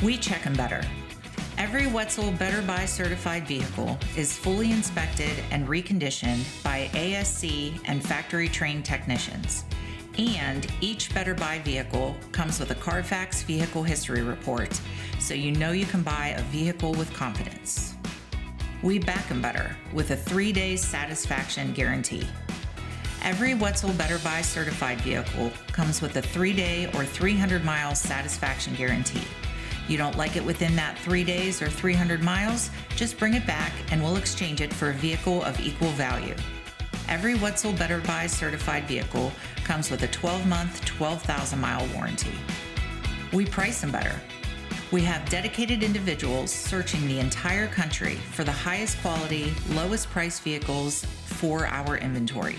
We check them better. Every Wetzel Better Buy certified vehicle is fully inspected and reconditioned by ASE and Factory trained technicians. And each Better Buy vehicle comes with a Carfax Vehicle History Report, so you know you can buy a vehicle with confidence. We back them better with a 3-day satisfaction guarantee. Every Wetzel Better Buy certified vehicle comes with a 3-day or 300-mile satisfaction guarantee. You don't like it within that 3 days or 300 miles, just bring it back and we'll exchange it for a vehicle of equal value. Every Wetzel Better Buy certified vehicle comes with a 12-month, 12,000-mile warranty. We price them better. We have dedicated individuals searching the entire country for the highest quality, lowest price vehicles for our inventory.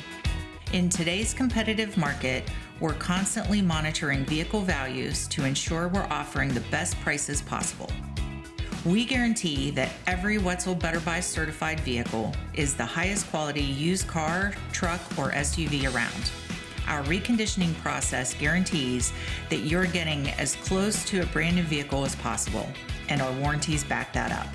In today's competitive market, we're constantly monitoring vehicle values to ensure we're offering the best prices possible. We guarantee that every Wetzel Better Buy certified vehicle is the highest quality used car, truck, or SUV around. Our reconditioning process guarantees that you're getting as close to a brand new vehicle as possible, and our warranties back that up.